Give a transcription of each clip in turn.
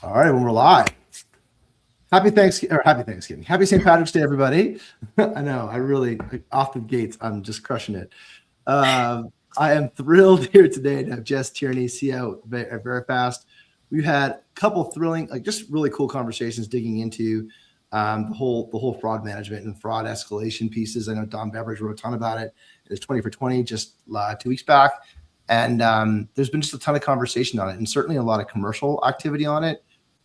All right, when we're live. Happy Thanksgiving. Happy St. Patrick's Day, everybody. I know, off the gates, I'm just crushing it. I am thrilled here today to have Jess Tierney, CEO at Verifast. We've had a couple thrilling, just really cool conversations digging into the whole fraud management and fraud escalation pieces. I know Don Beveridge wrote a ton about it in his 20 for 20 just 2 weeks back. And there's been just a ton of conversation on it, and certainly a lot of commercial activity on it,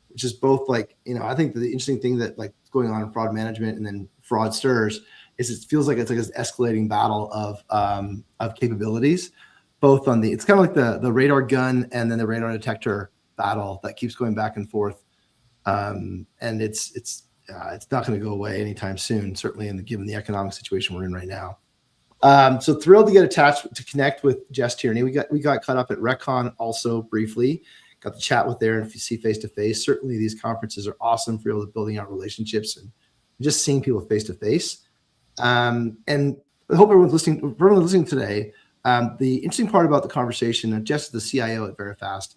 which is both I think the interesting thing that going on in fraud management and then fraudsters is it feels like it's like this escalating battle of capabilities, both on it's kind of like the radar gun and then the radar detector battle that keeps going back and forth. And it's not going to go away anytime soon, certainly given the economic situation we're in right now. So thrilled to get attached to connect with Jess Tierney. We got caught up at RecCon also briefly. Got to chat with there and see face to face. Certainly, these conferences are awesome for building out relationships and just seeing people face to face. And I hope everyone's listening today. The interesting part about the conversation, Jess is the CIO at Verifast,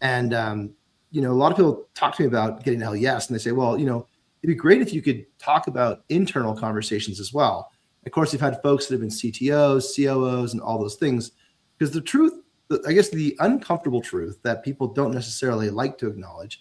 and a lot of people talk to me about getting to LES, and they say, well, it'd be great if you could talk about internal conversations as well. Of course, we've had folks that have been CTOs, COOs, and all those things, because the truth, I guess the uncomfortable truth that people don't necessarily like to acknowledge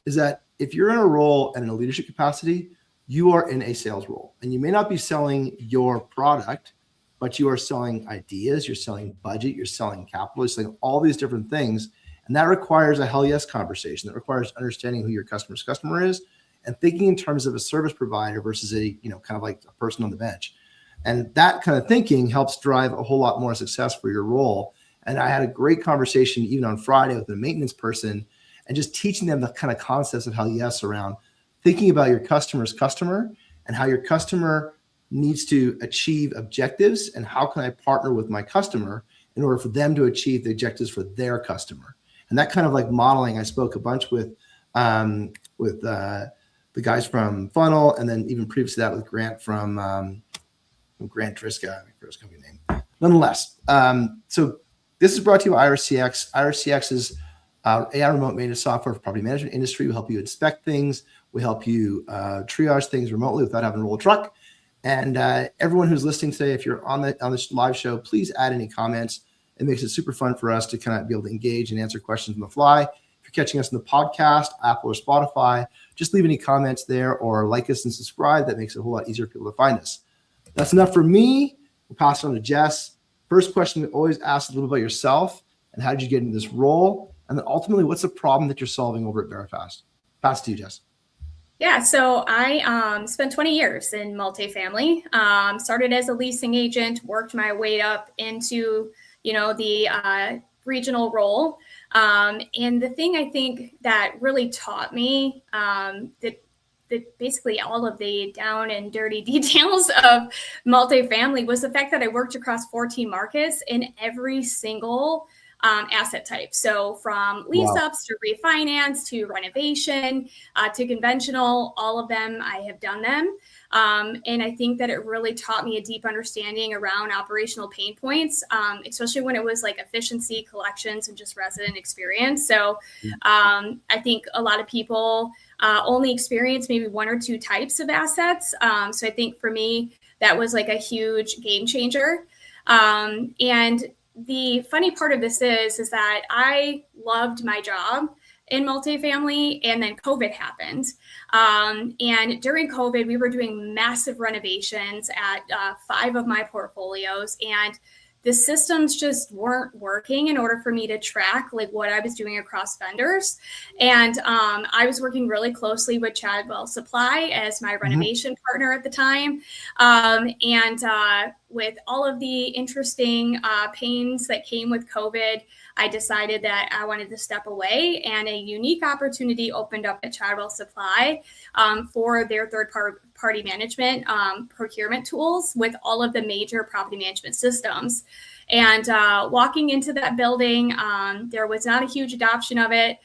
is that if you're in a role and in a leadership capacity, you are in a sales role, and you may not be selling your product, but you are selling ideas, you're selling budget, you're selling capital, you're selling all these different things. And that requires a hell yes conversation. That requires understanding who your customer's customer is and thinking in terms of a service provider versus a, kind of like a person on the bench. And that kind of thinking helps drive a whole lot more success for your role. And I had a great conversation even on Friday with a maintenance person and just teaching them the kind of concepts of hell yes around thinking about your customer's customer and how your customer needs to achieve objectives and how can I partner with my customer in order for them to achieve the objectives for their customer. And that kind of modeling, I spoke a bunch with the guys from Funnel, and then even previous to that with Grant from Grant Driska, I think was his company name. Nonetheless, so this is brought to you by IRCX. IRCX is AI remote maintenance software for property management industry. We help you inspect things. We help you triage things remotely without having to roll a truck. And everyone who's listening today, if you're on this live show, please add any comments. It makes it super fun for us to kind of be able to engage and answer questions on the fly. If you're catching us in the podcast, Apple or Spotify, just leave any comments there or like us and subscribe. That makes it a whole lot easier for people to find us. That's enough for me. We'll pass it on to Jess. First question we always ask a little bit about yourself and how did you get into this role? And then ultimately, what's the problem that you're solving over at Verifast? Pass to you, Jess. Yeah, so I spent 20 years in multifamily. Started as a leasing agent, worked my way up into, the regional role. And the thing I think that really taught me that basically all of the down and dirty details of multifamily was the fact that I worked across 14 markets in every single asset type. So from lease ups to refinance to renovation to conventional, all of them, I have done them. And I think that it really taught me a deep understanding around operational pain points, especially when it was like efficiency, collections, and just resident experience. So I think a lot of people only experience maybe one or two types of assets. So I think for me, that was like a huge game changer. And the funny part of this is that I loved my job in multifamily, and then COVID happened. And during COVID, we were doing massive renovations at 5 of my portfolios, and the systems just weren't working in order for me to track what I was doing across vendors. And I was working really closely with Chadwell Supply as my renovation partner at the time. And with all of the interesting pains that came with COVID, I decided that I wanted to step away, and a unique opportunity opened up at Chadwell Supply for their third-party management procurement tools with all of the major property management systems. And walking into that building, there was not a huge adoption of it.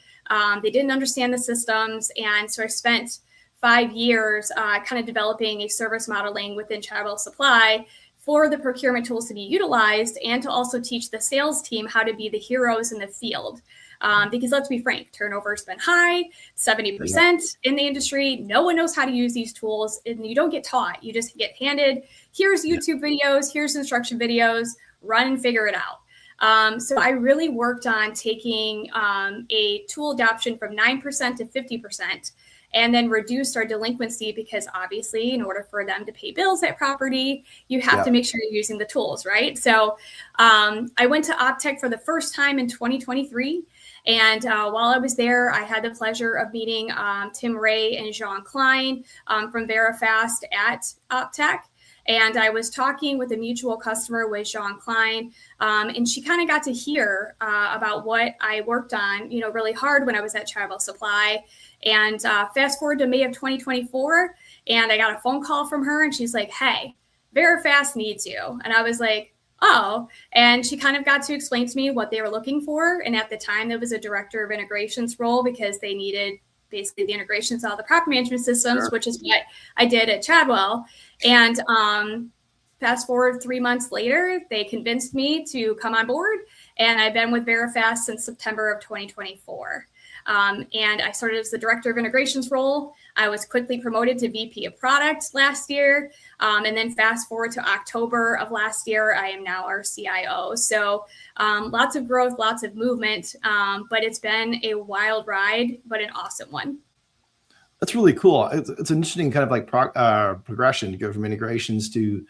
They didn't understand the systems. And so I spent 5 years kind of developing a service modeling within Chadwell Supply for the procurement tools to be utilized and to also teach the sales team how to be the heroes in the field. Because let's be frank, turnover's been high, 70% in the industry. No one knows how to use these tools, and you don't get taught. You just get handed, here's YouTube videos, here's instruction videos, run and figure it out. So I really worked on taking a tool adoption from 9% to 50%, and then reduced our delinquency, because obviously in order for them to pay bills at property, you have to make sure you're using the tools, right? So I went to OpTech for the first time in 2023. And while I was there, I had the pleasure of meeting Tim Ray and Jean Klein from Verifast at OpTech. And I was talking with a mutual customer with Jean Klein, and she kind of got to hear about what I worked on, really hard when I was at Travel Supply. And fast forward to May of 2024, and I got a phone call from her, and she's like, hey, Verifast needs you. And I was like, oh, and she kind of got to explain to me what they were looking for. And at the time, there was a director of integrations role, because they needed basically the integrations of all the property management systems, which is what I did at Chadwell. And fast forward 3 months later, they convinced me to come on board, and I've been with Verifast since September of 2024. And I started as the director of integrations role. I was quickly promoted to VP of product last year. And then fast forward to October of last year, I am now our CIO. So lots of growth, lots of movement, but it's been a wild ride, but an awesome one. That's really cool. It's an interesting kind of like progression to go from integrations to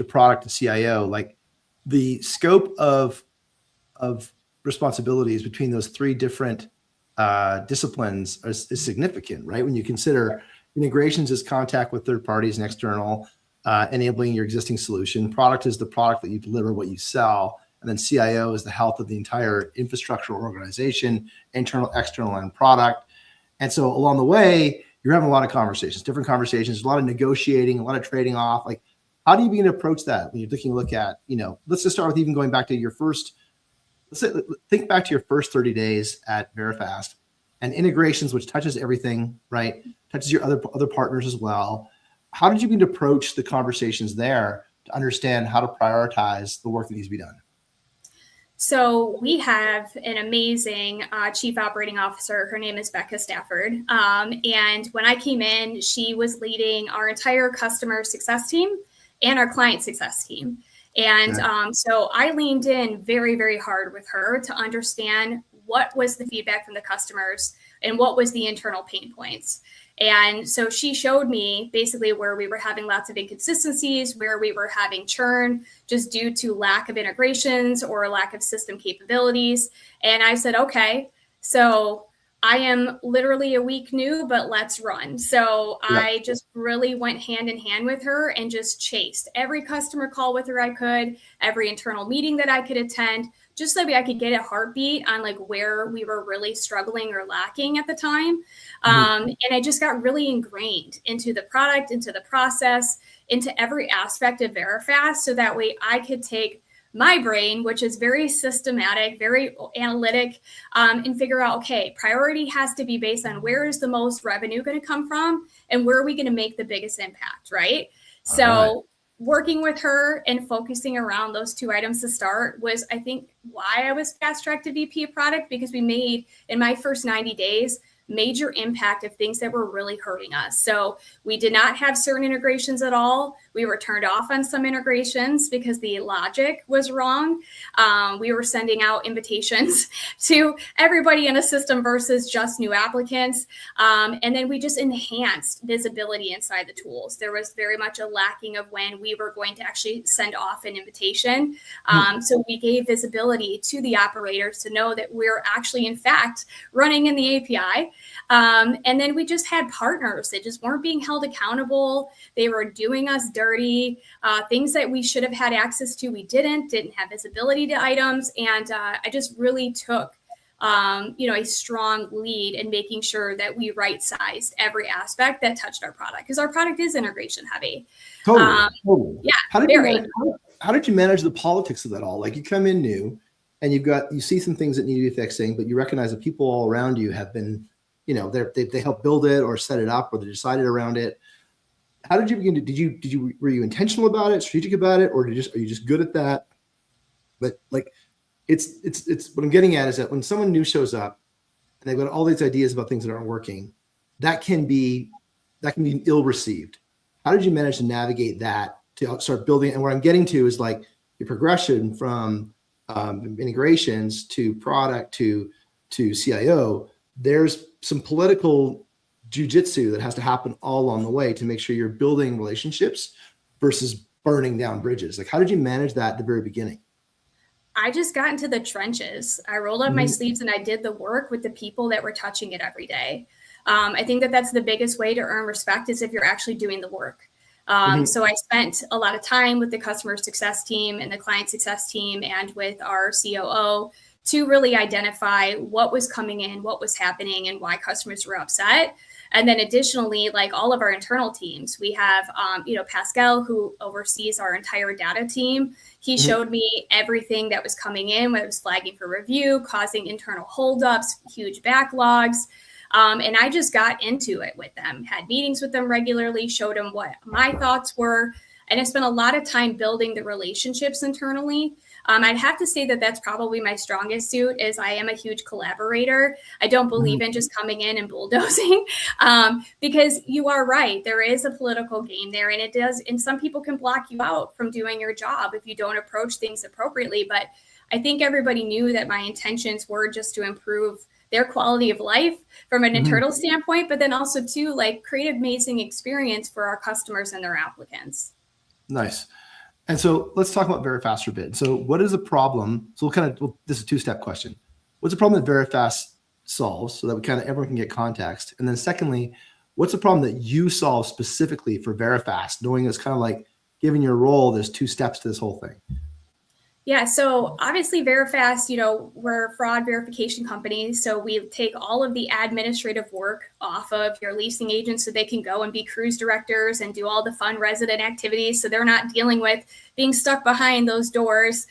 product to CIO. Like the scope of responsibilities between those three different disciplines is significant, right? When you consider integrations is contact with third parties and external, enabling your existing solution. Product is the product that you deliver, what you sell. And then CIO is the health of the entire infrastructure organization, internal, external, and product. And so along the way, you're having a lot of conversations, different conversations, a lot of negotiating, a lot of trading off. Like, how do you begin to approach that when you're taking a look at, let's just start with even going back to your first, think back to your first 30 days at Verifast and integrations, which touches everything, right? Touches your other partners as well. How did you begin to approach the conversations there to understand how to prioritize the work that needs to be done? So we have an amazing chief operating officer. Her name is Becca Stafford. And when I came in, she was leading our entire customer success team and our client success team. And so I leaned in very, very hard with her to understand what was the feedback from the customers and what was the internal pain points. And so she showed me basically where we were having lots of inconsistencies, where we were having churn just due to lack of integrations or lack of system capabilities. And I said, okay, so I am literally a week new, but let's run. So I just really went hand in hand with her and just chased every customer call with her I could, every internal meeting that I could attend, just so I could get a heartbeat on like where we were really struggling or lacking at the time. And I just got really ingrained into the product, into the process, into every aspect of Verifast, so that way I could take my brain, which is very systematic, very analytic, and figure out, okay, priority has to be based on where is the most revenue going to come from and where are we going to make the biggest impact, right? So working with her and focusing around those two items to start was, I think, why I was fast-tracked to VP of product, because we made, in my first 90 days, major impact of things that were really hurting us. So we did not have certain integrations at all. We were turned off on some integrations because the logic was wrong. We were sending out invitations to everybody in a system versus just new applicants. And then we just enhanced visibility inside the tools. There was very much a lacking of when we were going to actually send off an invitation. So we gave visibility to the operators to know that we're actually, in fact, running in the API. And then we just had partners that just weren't being held accountable. They were doing us dirty. Things that we should have had access to, we didn't have visibility to items. And I just really took, a strong lead in making sure that we right-sized every aspect that touched our product, because our product is integration heavy. Totally. Yeah. How did you manage the politics of that all? Like, you come in new and you see some things that need to be fixing, but you recognize that people all around you have been, they helped build it or set it up, or they decided around it. How did you begin to, were you intentional about it, strategic about it, or are you just good at that? But like, it's what I'm getting at is that when someone new shows up and they've got all these ideas about things that aren't working, that can be ill received. How did you manage to navigate that to start building? And what I'm getting to is like your progression from integrations to product to CIO. There's some political jujitsu that has to happen all along the way to make sure you're building relationships versus burning down bridges. Like, how did you manage that at the very beginning? I just got into the trenches. I rolled up my sleeves and I did the work with the people that were touching it every day. I think that that's the biggest way to earn respect is if you're actually doing the work. So I spent a lot of time with the customer success team and the client success team and with our COO to really identify what was coming in, what was happening, and why customers were upset. And then additionally, like all of our internal teams, we have, Pascal, who oversees our entire data team. He showed me everything that was coming in, what was flagging for review, causing internal holdups, huge backlogs. And I just got into it with them, had meetings with them regularly, showed them what my thoughts were. And I spent a lot of time building the relationships internally. I'd have to say that that's probably my strongest suit is I am a huge collaborator. I don't believe in just coming in and bulldozing because you are right. There is a political game there and it does. And some people can block you out from doing your job if you don't approach things appropriately. But I think everybody knew that my intentions were just to improve their quality of life from an internal standpoint, but then also to like create an amazing experience for our customers and their applicants. Nice. And so let's talk about Verifast for a bit. So what is the problem? So this is a two-step question. What's the problem that Verifast solves so that everyone can get context? And then secondly, what's the problem that you solve specifically for Verifast, knowing it's kind of like giving your role, there's two steps to this whole thing? Yeah, so obviously Verifast, we're a fraud verification company. So we take all of the administrative work off of your leasing agents so they can go and be cruise directors and do all the fun resident activities. So they're not dealing with being stuck behind those doors,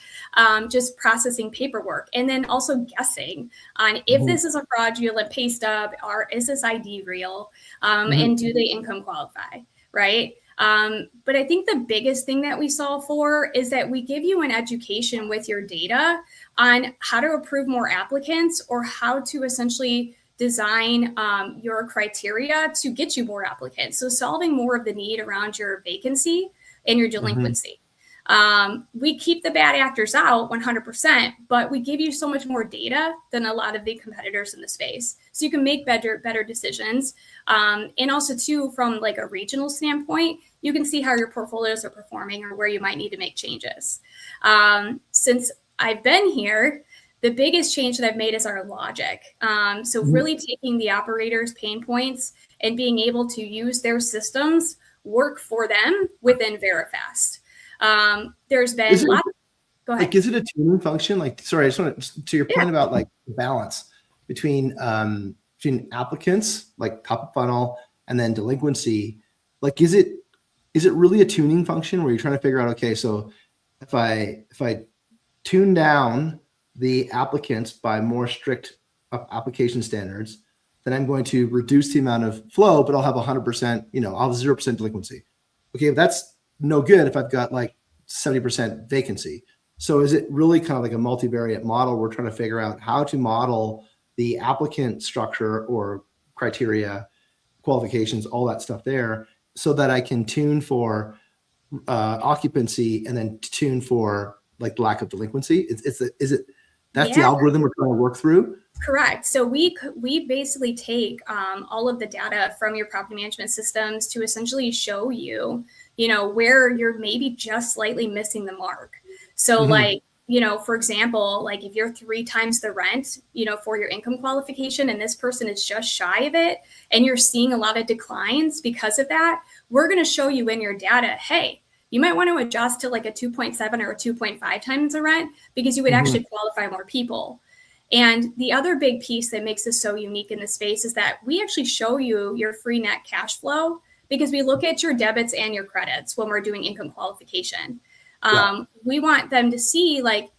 just processing paperwork. And then also guessing on if this is a fraudulent pay stub or is this ID real and do they income qualify, right? But I think the biggest thing that we solve for is that we give you an education with your data on how to approve more applicants or how to essentially design your criteria to get you more applicants. So solving more of the need around your vacancy and your delinquency. We keep the bad actors out 100%, but we give you so much more data than a lot of the competitors in the space. So you can make better decisions. And also too, from like a regional standpoint, you can see how your portfolios are performing or where you might need to make changes. Since I've been here, the biggest change that I've made is our logic. So really taking the operators' pain points and being able to use their systems work for them within Verifast. There's been lots. Go ahead. Like, is it a tuning function? Like, sorry, I just want to your point about like the balance between applicants, like top of funnel, and then delinquency. Like, is it really a tuning function where you're trying to figure out, okay, so if I tune down the applicants by more strict application standards, then I'm going to reduce the amount of flow, but I'll have 100%, I'll have 0% delinquency. Okay, that's no good if I've got like 70% vacancy. So is it really kind of like a multivariate model? We're trying to figure out how to model the applicant structure or criteria, qualifications, all that stuff there, so that I can tune for occupancy and then tune for like lack of delinquency. That's the algorithm we're trying to work through? Correct. So we basically take all of the data from your property management systems to essentially show you, where you're maybe just slightly missing the mark. So like, for example, like if you're 3 times the rent, for your income qualification and this person is just shy of it and you're seeing a lot of declines because of that, we're going to show you in your data, hey, you might want to adjust to like a 2.7 or a 2.5 times the rent because you would actually qualify more people. And the other big piece that makes us so unique in the space is that we actually show you your free net cash flow because we look at your debits and your credits when we're doing income qualification. We want them to see like,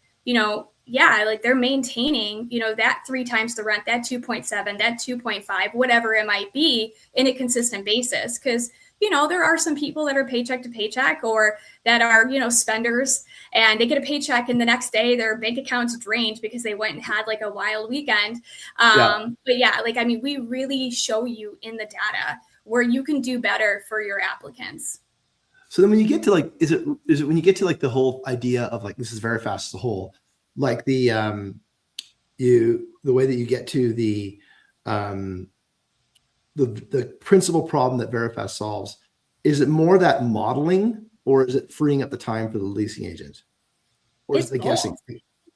yeah, like they're maintaining, that 3 times the rent, that 2.7, that 2.5, whatever it might be in a consistent basis. Because, there are some people that are paycheck to paycheck or that are, spenders, and they get a paycheck and the next day their bank account's drained because they went and had like a wild weekend. But yeah, like, I mean, we really show you in the data where you can do better for your applicants. So then when you get to like, is it when you get to like the whole idea of like, this is Verifast as a whole, like the way that you get to the principal problem that Verifast solves, is it more that modeling or is it freeing up the time for the leasing agent? Or It's is it both. guessing?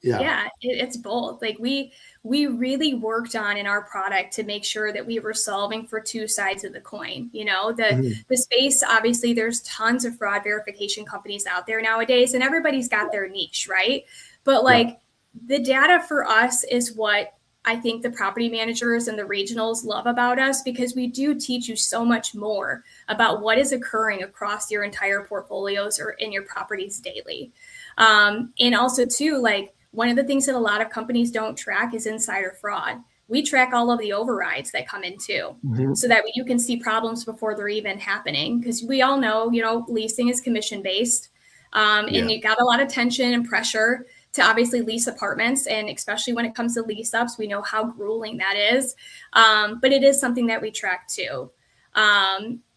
Yeah, it's both. Like we really worked on in our product to make sure that we were solving for two sides of the coin. The space, obviously there's tons of fraud verification companies out there nowadays, and everybody's got their niche, right? But like the data for us is what I think the property managers and the regionals love about us, because we do teach you so much more about what is occurring across your entire portfolios or in your properties daily. And also too, like, one of the things that a lot of companies don't track is insider fraud. We track all of the overrides that come in too, so that you can see problems before they're even happening. Because we all know, leasing is commission based, and you got a lot of tension and pressure to obviously lease apartments. And especially when it comes to lease ups, we know how grueling that is. But it is something that we track too.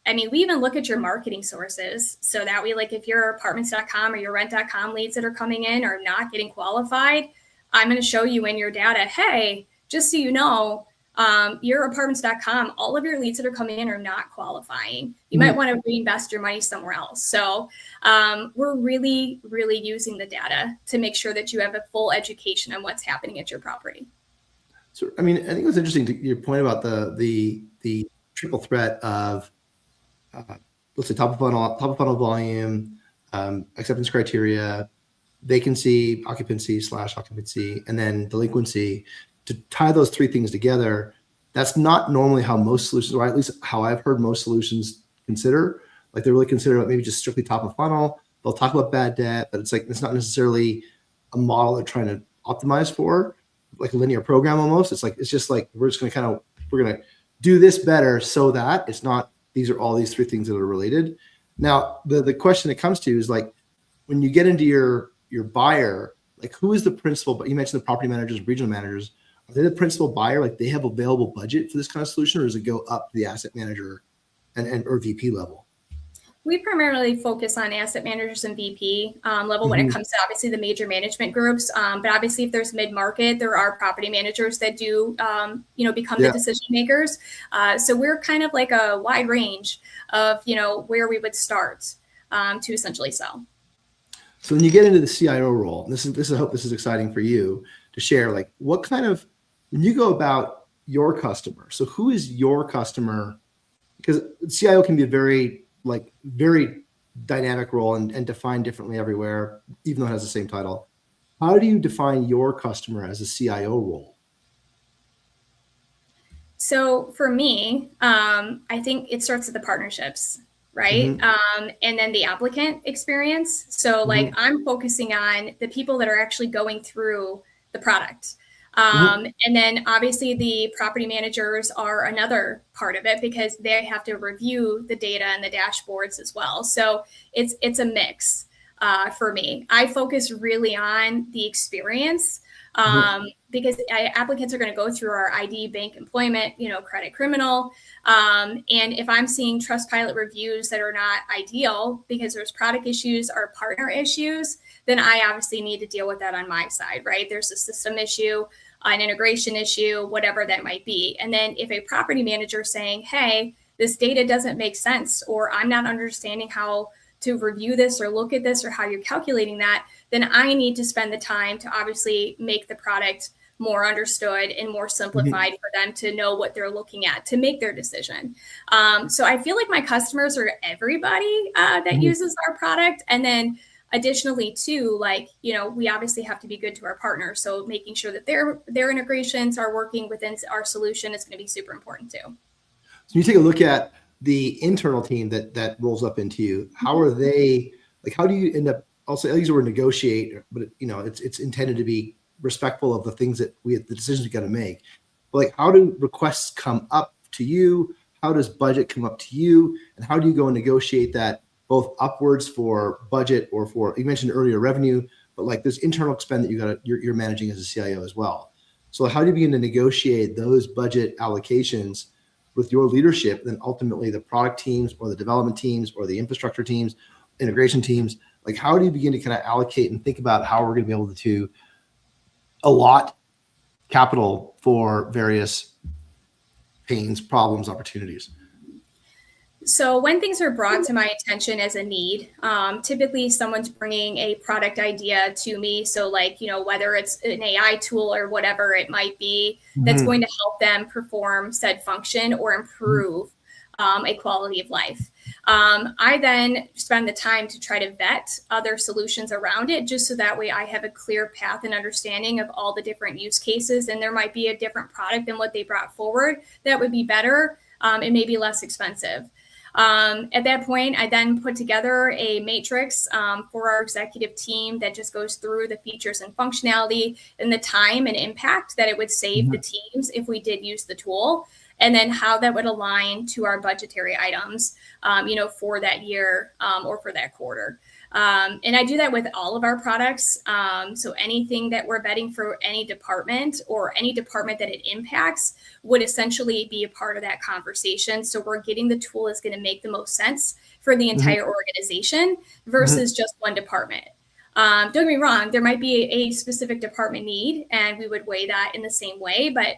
I mean, we even look at your marketing sources, so that way, like if your apartments.com or your rent.com leads that are coming in are not getting qualified, I'm going to show you in your data, hey, just so you know, your apartments.com, all of your leads that are coming in are not qualifying. You might want to reinvest your money somewhere else. So we're really, really using the data to make sure that you have a full education on what's happening at your property. So, I mean, I think it was interesting to your point about the triple threat of let's say top of funnel volume, acceptance criteria, vacancy, occupancy, and then delinquency. To tie those three things together, that's not normally how most solutions, or at least how I've heard most solutions consider. Like they really consider maybe just strictly top of funnel. They'll talk about bad debt, but it's not necessarily a model they're trying to optimize for, like a linear program almost. It's just like we're gonna do this better so that it's not. These are all these three things that are related. Now, the question that comes to is like, when you get into your buyer, like who is the principal? But you mentioned the property managers, regional managers. Are they the principal buyer? Like they have available budget for this kind of solution, or does it go up to the asset manager and or VP level? We primarily focus on asset managers and VP level when it comes to obviously the major management groups. But obviously, if there's mid-market, there are property managers that do, become the decision makers. So we're kind of like a wide range of, where we would start to essentially sell. So when you get into the CIO role, I hope this is exciting for you to share. Like, what kind of, when you go about your customer, so who is your customer? Because CIO can be a very dynamic role and defined differently everywhere, even though it has the same title. How do you define your customer as a CIO role? So for me, I think it starts with the partnerships, right? And then the applicant experience. So like I'm focusing on the people that are actually going through the product. And then obviously the property managers are another part of it because they have to review the data and the dashboards as well. So it's a mix for me. I focus really on the experience because applicants are going to go through our ID, bank, employment, credit, criminal. And if I'm seeing Trustpilot reviews that are not ideal because there's product issues or partner issues, then I obviously need to deal with that on my side, right? There's a system issue, an integration issue, whatever that might be. And then if a property manager is saying, hey, this data doesn't make sense, or I'm not understanding how to review this or look at this or how you're calculating that, then I need to spend the time to obviously make the product more understood and more simplified for them to know what they're looking at to make their decision. So I feel like my customers are everybody that uses our product. And then additionally too, we obviously have to be good to our partners. So making sure that their integrations are working within our solution is going to be super important too. So you take a look at the internal team that rolls up into you. How are they, how do you end up, I'll use the word negotiate, but it's intended to be respectful of the things that the decisions we got to make. But like, how do requests come up to you? How does budget come up to you? And how do you go and negotiate that both upwards for budget or for, you mentioned earlier, revenue, but like this internal spend that you're managing as a CIO as well. So how do you begin to negotiate those budget allocations with your leadership, then ultimately the product teams or the development teams or the infrastructure teams, integration teams? Like, how do you begin to kind of allocate and think about how we're going to be able to allot capital for various pains, problems, opportunities? So when things are brought to my attention as a need, typically someone's bringing a product idea to me. So like, whether it's an AI tool or whatever it might be, that's going to help them perform said function or improve a quality of life. I then spend the time to try to vet other solutions around it, just so that way I have a clear path and understanding of all the different use cases. And there might be a different product than what they brought forward that would be better and maybe less expensive. At that point, I then put together a matrix for our executive team that just goes through the features and functionality and the time and impact that it would save the teams if we did use the tool, and then how that would align to our budgetary items, for that year or for that quarter. And I do that with all of our products. So anything that we're vetting for any department or any department that it impacts would essentially be a part of that conversation. So we're getting the tool is going to make the most sense for the entire organization versus just one department. Don't get me wrong, there might be a specific department need, and we would weigh that in the same way. But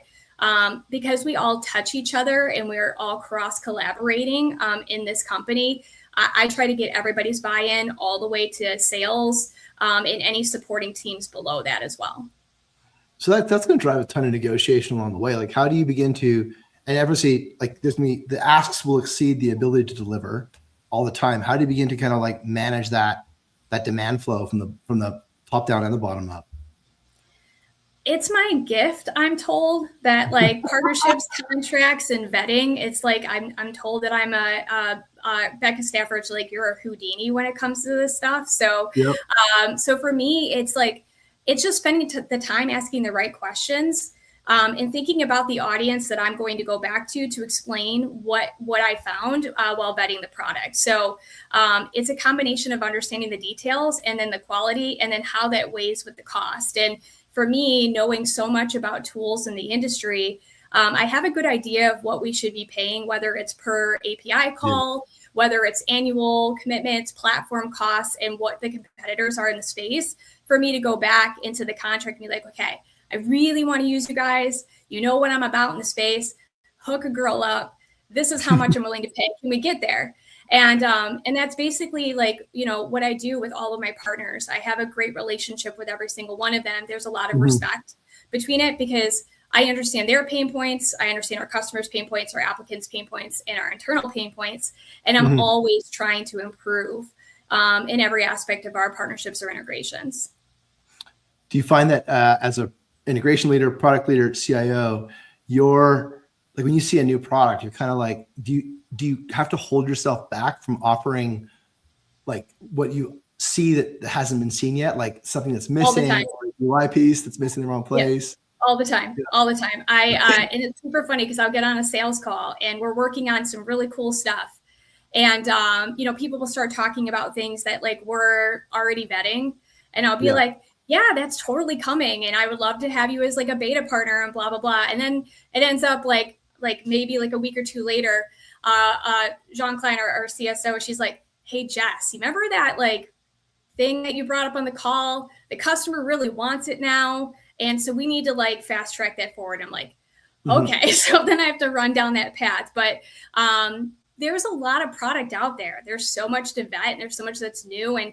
because we all touch each other and we're all cross collaborating in this company, I try to get everybody's buy-in all the way to sales and any supporting teams below that as well. So that's going to drive a ton of negotiation along the way. Like, how do you begin to, and obviously like the asks will exceed the ability to deliver all the time. How do you begin to kind of like manage that demand flow from the top down and the bottom up? It's my gift, I'm told, that like partnerships, contracts, and vetting, it's like I'm told that I'm Becca Stafford's like, you're a Houdini when it comes to this stuff. So, so for me, it's like, it's just spending the time asking the right questions and thinking about the audience that I'm going to go back to explain what I found while vetting the product. So it's a combination of understanding the details and then the quality and then how that weighs with the cost. And for me, knowing so much about tools in the industry, I have a good idea of what we should be paying, whether it's per API call, whether it's annual commitments, platform costs, and what the competitors are in the space, for me to go back into the contract and be like, okay, I really want to use you guys. You know what I'm about in the space. Hook a girl up. This is how much I'm willing to pay. Can we get there? And that's basically like, what I do with all of my partners. I have a great relationship with every single one of them. There's a lot of respect between it because I understand their pain points. I understand our customers' pain points, our applicants' pain points, and our internal pain points. And I'm always trying to improve in every aspect of our partnerships or integrations. Do you find that as a integration leader, product leader, CIO, you're like, when you see a new product, you're kind of like, do you have to hold yourself back from offering like what you see that hasn't been seen yet, like something that's missing, or a UI piece that's missing in the wrong place? All the time. And it's super funny because I'll get on a sales call and we're working on some really cool stuff. And, people will start talking about things that like we're already vetting. And I'll be like, yeah, that's totally coming. And I would love to have you as like a beta partner and blah, blah, blah. And then it ends up like maybe like a week or two later, Jean Klein, our CSO, she's like, hey, Jess, you remember that like thing that you brought up on the call? The customer really wants it now. And so we need to like fast track that forward. I'm like, okay. So then I have to run down that path. But there's a lot of product out there. There's so much to vet. And there's so much that's new. And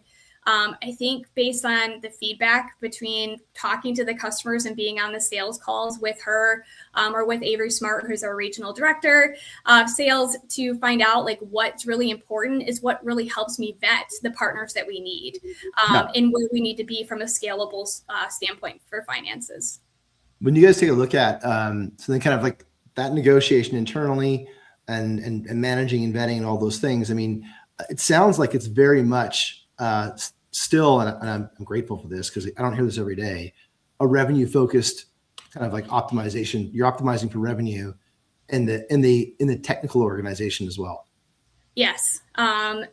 I think based on the feedback between talking to the customers and being on the sales calls with her or with Avery Smart, who's our regional director of sales, to find out like what's really important is what really helps me vet the partners that we need and where we need to be from a scalable standpoint for finances. When you guys take a look at so then kind of like that negotiation internally and managing and vetting and all those things, I mean, it sounds like it's very much still, and I'm grateful for this because I don't hear this every day, a revenue focused kind of like optimization. You're optimizing for revenue in the technical organization as well. Yes.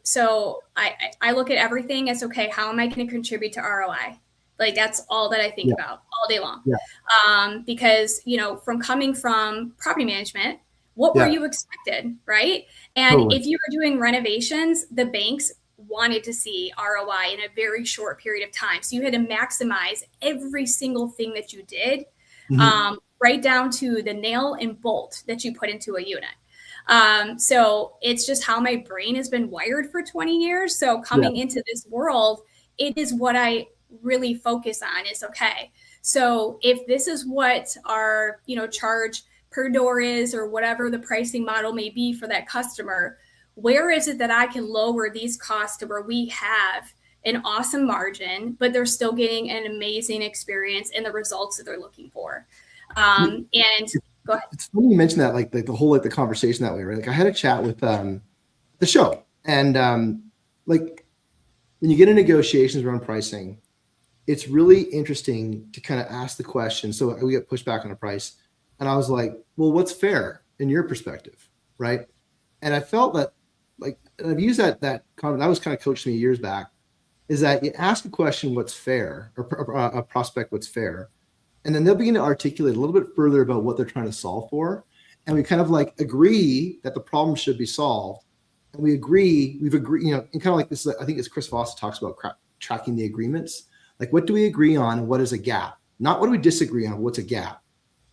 So I look at everything as, okay, how am I going to contribute to ROI? Like that's all that I think about all day long. Because, from coming from property management, what were you expected, right? And if you were doing renovations, the banks wanted to see ROI in a very short period of time. So you had to maximize every single thing that you did, right down to the nail and bolt that you put into a unit. So it's just how my brain has been wired for 20 years. So coming into this world, it is what I really focus on is, okay, so if this is what our, charge per door is, or whatever the pricing model may be for that customer, where is it that I can lower these costs to where we have an awesome margin, but they're still getting an amazing experience and the results that they're looking for. And go ahead. It's funny you mentioned that, like the whole, the conversation that way, right? Like I had a chat with the show, and like when you get in negotiations around pricing, it's really interesting to kind of ask the question. So we get pushed back on a price, and I was like, well, what's fair in your perspective, right? And I felt that, like, and I've used that was kind of coached me years back, is that you ask a question, what's fair, or a prospect, what's fair, and then they'll begin to articulate a little bit further about what they're trying to solve for, and we kind of like agree that the problem should be solved, and we've agreed, and kind of like this. I think it's Chris Voss talks about tracking the agreements. Like, what do we agree on and what is a gap? Not what do we disagree on, what's a gap?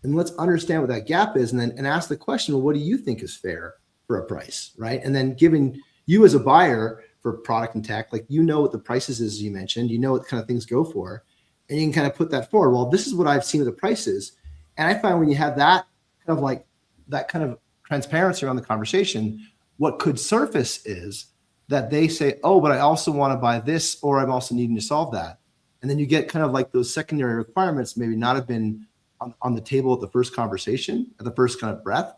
And let's understand what that gap is, and ask the question, well, what do you think is fair for a price, right? And then giving you as a buyer for product and tech, like, what the prices is, as you mentioned, what kind of things go for, and you can kind of put that forward. Well, this is what I've seen with the prices. And I find when you have that kind of like that kind of transparency around the conversation, what could surface is that they say, oh, but I also want to buy this, or I'm also needing to solve that. And then you get kind of like those secondary requirements maybe not have been on the table at the first conversation, at the first kind of breath.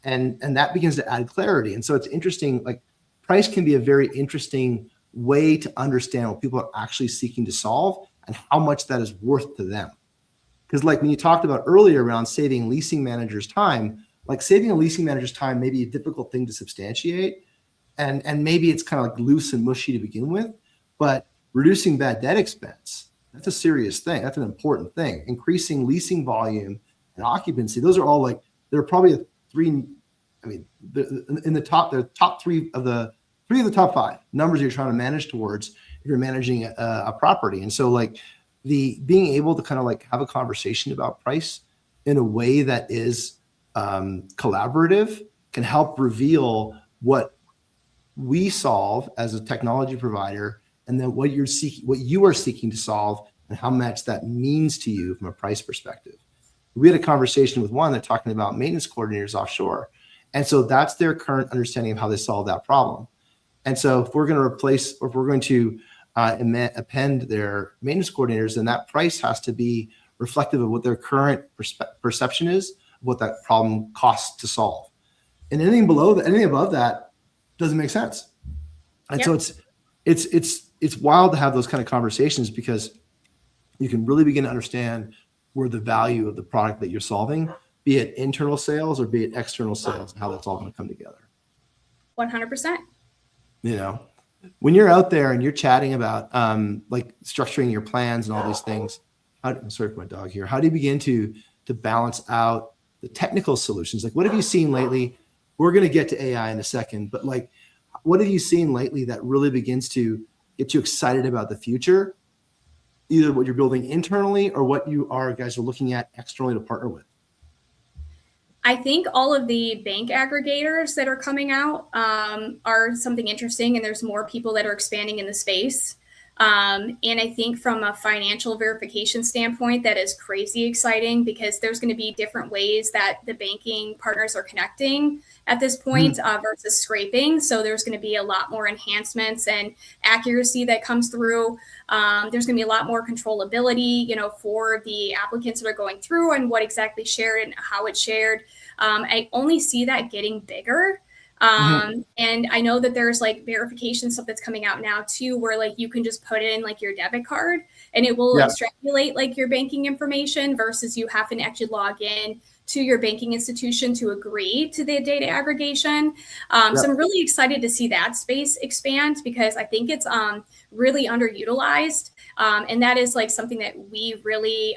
And that begins to add clarity. And so it's interesting, like price can be a very interesting way to understand what people are actually seeking to solve and how much that is worth to them. Because like when you talked about earlier around saving leasing managers time, like saving a leasing manager's time may be a difficult thing to substantiate. And maybe it's kind of like loose and mushy to begin with, but reducing bad debt expense, that's a serious thing. That's an important thing. Increasing leasing volume and occupancy, those are all like, they're probably in the top three of the top five numbers you're trying to manage towards if you're managing a property. And so like the being able to kind of like have a conversation about price in a way that is collaborative can help reveal what we solve as a technology provider, and then what you are seeking to solve, and how much that means to you from a price perspective. We had a conversation with one that's talking about maintenance coordinators offshore. And so that's their current understanding of how they solve that problem. And so if we're going to replace, or if we're going to append their maintenance coordinators, then that price has to be reflective of what their current perception is, of what that problem costs to solve. And anything below that, anything above that doesn't make sense. And so it's wild to have those kind of conversations, because you can really begin to understand where the value of the product that you're solving, be it internal sales or be it external sales, and how that's all going to come together. 100%. When you're out there and you're chatting about like structuring your plans and all these things, I'm sorry for my dog here. How do you begin to balance out the technical solutions? Like, what have you seen lately? We're going to get to AI in a second, but like, what have you seen lately that really begins to get you excited about the future, either what you're building internally or what guys are looking at externally to partner with? I think all of the bank aggregators that are coming out are something interesting, and there's more people that are expanding in the space. And I think from a financial verification standpoint, that is crazy exciting, because there's going to be different ways that the banking partners are connecting at this point versus scraping. So there's going to be a lot more enhancements and accuracy that comes through. There's going to be a lot more controllability, for the applicants that are going through and what exactly shared and how it's shared. I only see that getting bigger. And I know that there's like verification stuff that's coming out now too, where like you can just put in like your debit card and it will extrapolate like your banking information versus you having to actually log in to your banking institution to agree to the data aggregation. So I'm really excited to see that space expand because I think it's really underutilized. And that is like something that we really,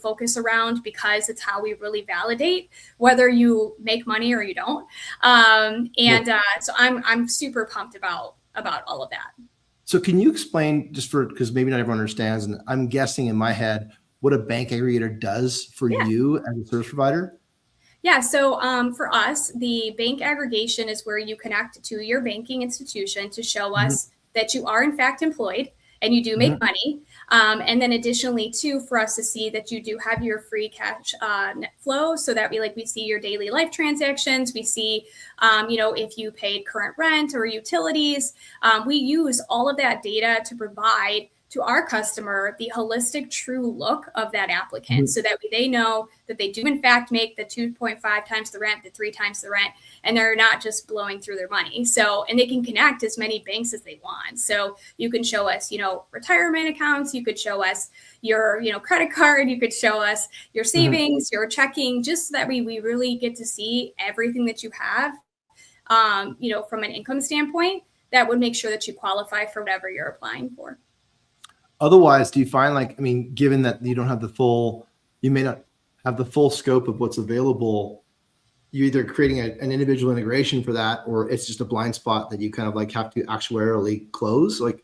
focus around because it's how we really validate whether you make money or you don't. So I'm super pumped about all of that. So can you explain because maybe not everyone understands, and I'm guessing in my head, what a bank aggregator does for you as a service provider? Yeah, so for us, the bank aggregation is where you connect to your banking institution to show us that you are in fact employed and you do make money. And then additionally too, for us to see that you do have your free cash net flow so that we see your daily life transactions. We see, if you paid current rent or utilities. We use all of that data to provide to our customer the holistic true look of that applicant so that they know that they do in fact make the 2.5 times the rent, the 3 times the rent, and they're not just blowing through their money. So, and they can connect as many banks as they want. So you can show us, retirement accounts, you could show us your, credit card, you could show us your savings, your checking, just so that we really get to see everything that you have, from an income standpoint, that would make sure that you qualify for whatever you're applying for. Otherwise, do you find given that you don't have you may not have the full scope of what's available, you're either creating an individual integration for that, or it's just a blind spot that you kind of have to actuarially close, like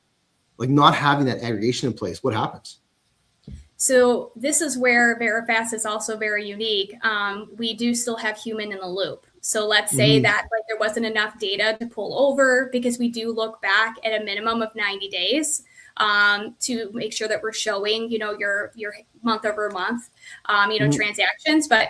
not having that aggregation in place. What happens? So this is where Verifast is also very unique. We do still have human in the loop. So let's say that there wasn't enough data to pull over because we do look back at a minimum of 90 days. To make sure that we're showing, your month over month, transactions. But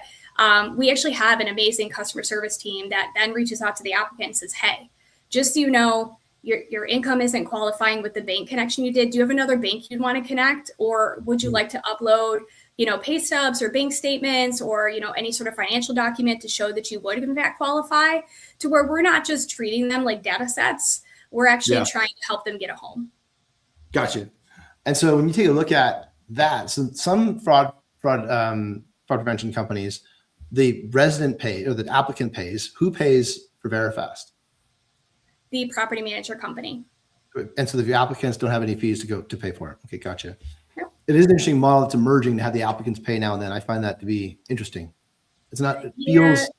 we actually have an amazing customer service team that then reaches out to the applicant and says, hey, just so you know, your income isn't qualifying with the bank connection you did. Do you have another bank you'd want to connect? Or would you like to upload, pay stubs or bank statements or, any sort of financial document to show that you would in fact qualify, to where we're not just treating them like data sets. We're actually trying to help them get a home. Gotcha. And so when you take a look at that, so some fraud prevention companies, the resident pays or the applicant pays. Who pays for Verifast? The property manager company. And so the applicants don't have any fees to pay for it. Okay, gotcha. Yep. It is an interesting model that's emerging to have the applicants pay now and then. I find that to be interesting. It's not. It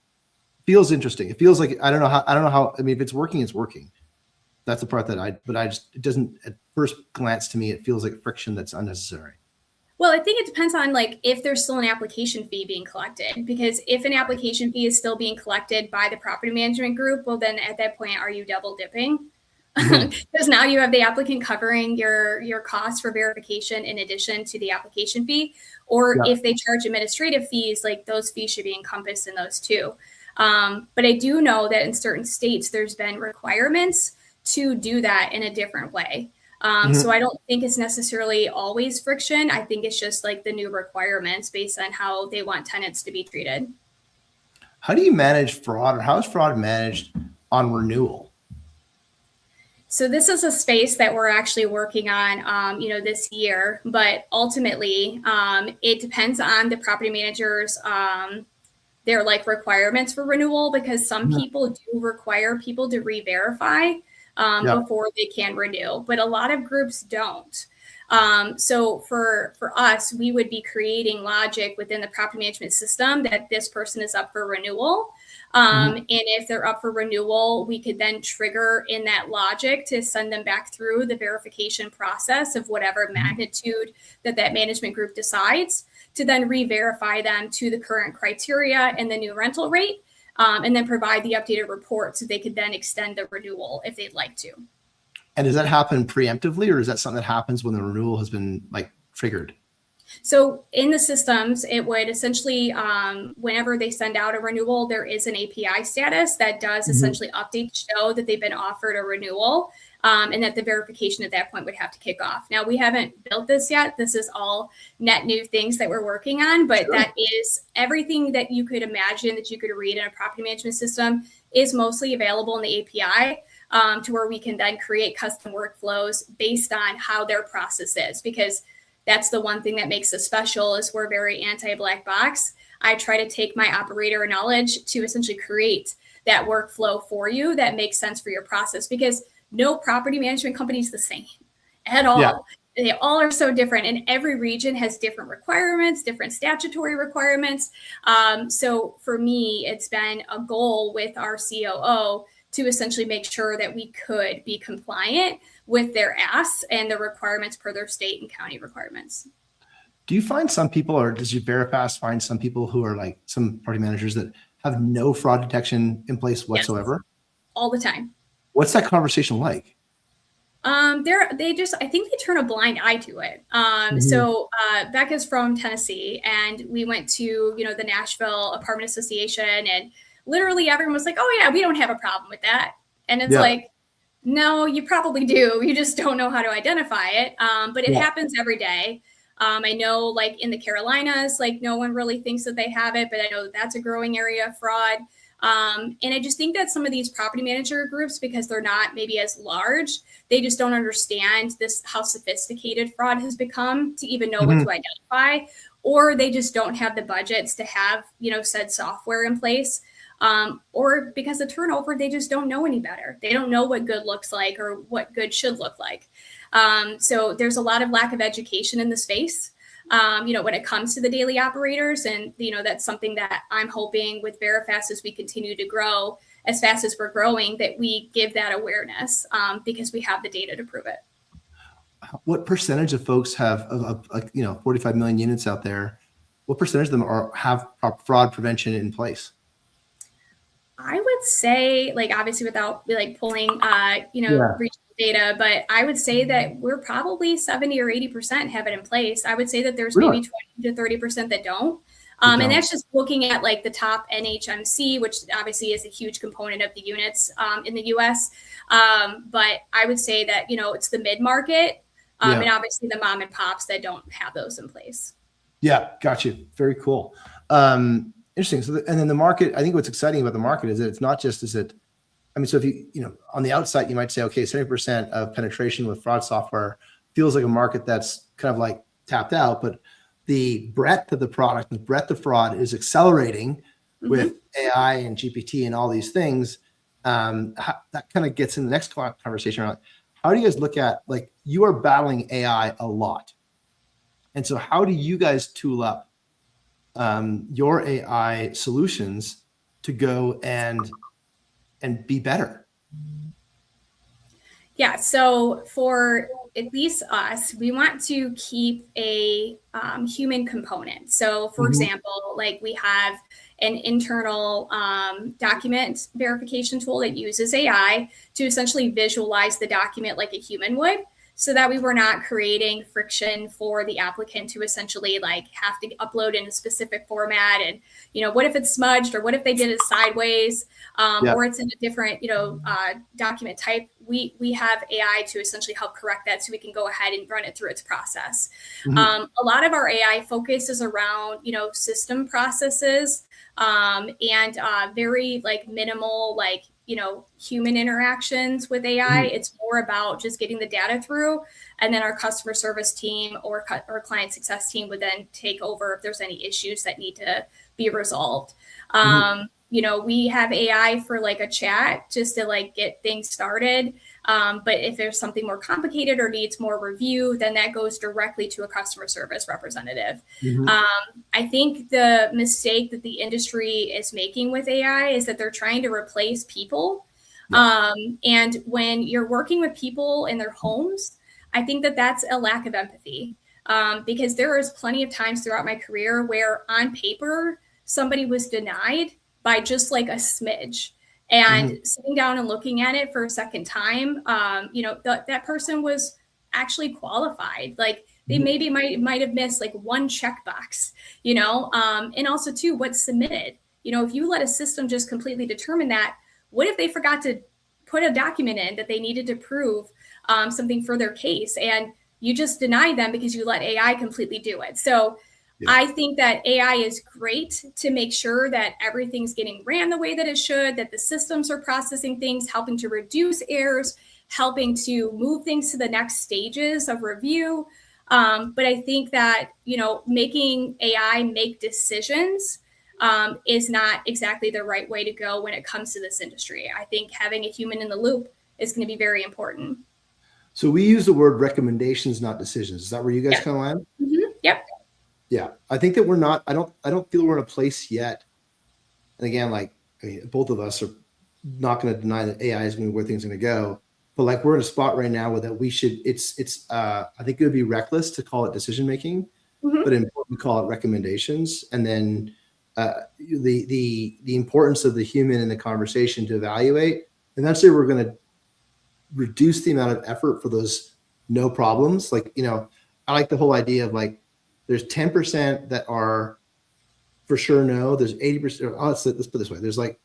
feels interesting. It feels like I don't know how. I mean, if it's working, it's working. That's the part that it doesn't at first glance to me, it feels like friction that's unnecessary. Well, I think it depends on if there's still an application fee being collected, because if an application fee is still being collected by the property management group, well, then at that point, are you double dipping? Because now you have the applicant covering your costs for verification in addition to the application fee, or if they charge administrative fees, those fees should be encompassed in those too. But I do know that in certain states, there's been requirements to do that in a different way. So I don't think it's necessarily always friction. I think it's just the new requirements based on how they want tenants to be treated. How do you manage fraud, or how is fraud managed on renewal? So this is a space that we're actually working on, this year, but ultimately it depends on the property managers, their requirements for renewal, because some people do require people to re-verify before they can renew, but a lot of groups don't. So for us, we would be creating logic within the property management system that this person is up for renewal. And if they're up for renewal, we could then trigger in that logic to send them back through the verification process of whatever magnitude that management group decides, to then re-verify them to the current criteria and the new rental rate. And then provide the updated report so they could then extend the renewal if they'd like to. And does that happen preemptively, or is that something that happens when the renewal has been triggered? So in the systems, it would essentially, whenever they send out a renewal, there is an API status that does essentially update to show that they've been offered a renewal, and that the verification at that point would have to kick off. Now, we haven't built this yet. This is all net new things that we're working on, but that is everything that you could imagine that you could read in a property management system is mostly available in the API. To where we can then create custom workflows based on how their process is, because that's the one thing that makes us special is we're very anti-black box. I try to take my operator knowledge to essentially create that workflow for you that makes sense for your process, because no property management company is the same at all. Yeah. They all are so different, and every region has different requirements, different statutory requirements. So for me, it's been a goal with our COO to essentially make sure that we could be compliant with their asks and the requirements per their state and county requirements. Do you find some people, or does your Verifast find some people who are like some property managers that have no fraud detection in place whatsoever? Yes, all the time. What's that conversation like? I think they turn a blind eye to it. So Becca's from Tennessee, and we went to, the Nashville Apartment Association, and literally everyone was like, oh yeah, we don't have a problem with that. And it's like, no, you probably do. You just don't know how to identify it. But it happens every day. I know like in the Carolinas, like no one really thinks that they have it, but I know that that's a growing area of fraud. And I just think that some of these property manager groups, because they're not maybe as large, they just don't understand how sophisticated fraud has become to even know what to identify, or they just don't have the budgets to have, said software in place. Or because of turnover, they just don't know any better. They don't know what good looks like or what good should look like. So there's a lot of lack of education in the space, when it comes to the daily operators. And, that's something that I'm hoping with Verifast as we continue to grow as fast as we're growing, that we give that awareness because we have the data to prove it. What percentage of folks have, 45 million units out there, what percentage of them have fraud prevention in place? I would say, like, obviously without like pulling, regional data, but I would say that we're probably 70 or 80% have it in place. I would say that there's maybe 20 to 30% that don't. And that's just looking at like the top NHMC, which obviously is a huge component of the units in the US. But I would say that, it's the mid-market and obviously the mom and pops that don't have those in place. Yeah, got you. Very cool. Interesting. So, and then the market, I think what's exciting about the market is that it's not just, so if you, on the outside, you might say, okay, 70% of penetration with fraud software feels like a market that's kind of like tapped out, but the breadth of the product, the breadth of fraud is accelerating with AI and GPT and all these things. That kind of gets in the next conversation around how do you guys look at, like, you are battling AI a lot. And so how do you guys tool up your AI solutions to go and be better? Yeah, so for at least us, we want to keep a human component. So for example, like we have an internal document verification tool that uses AI to essentially visualize the document like a human would, so that we were not creating friction for the applicant to essentially like have to upload in a specific format. And, what if it's smudged, or what if they did it sideways, or it's in a different, document type. We have AI to essentially help correct that, so we can go ahead and run it through its process. A lot of our AI focus is around, system processes and very like minimal, like, human interactions with AI. It's more about just getting the data through, and then our customer service team or client success team would then take over if there's any issues that need to be resolved. We have AI for like a chat just to like get things started. But if there's something more complicated or needs more review, then that goes directly to a customer service representative. I think the mistake that the industry is making with AI is that they're trying to replace people. And when you're working with people in their homes, I think that that's a lack of empathy. Because there is plenty of times throughout my career where on paper, somebody was denied by just like a smidge. And sitting down and looking at it for a second time, that person was actually qualified. Like They maybe might have missed like one checkbox, you know, and also too, what's submitted. You know, if you let a system just completely determine that, what if they forgot to put a document in that they needed to prove something for their case, and you just deny them because you let AI completely do it? So Yeah. I think that AI is great to make sure that everything's getting ran the way that it should, that the systems are processing things, helping to reduce errors, helping to move things to the next stages of review. But I think that, you know, making AI make decisions is not exactly the right way to go when it comes to this industry. I think having a human in the loop is going to be very important. So we use the word recommendations, not decisions. Is that where you guys Yeah. kind of land? Mm-hmm. Yep. Yeah, I think that we're not. I don't feel we're in a place yet. And again, like I mean, both of us are not going to deny that AI is going to be where things are going to go. But like we're in a spot right now where that we should. It's. I think it would be reckless to call it decision making, Mm-hmm. but important to call it recommendations. And then the importance of the human in the conversation to evaluate. Eventually, we're going to reduce the amount of effort for those no problems. Like, you know, I like the whole idea of like there's 10% that are for sure no. There's 80%. Let's put it this way. There's like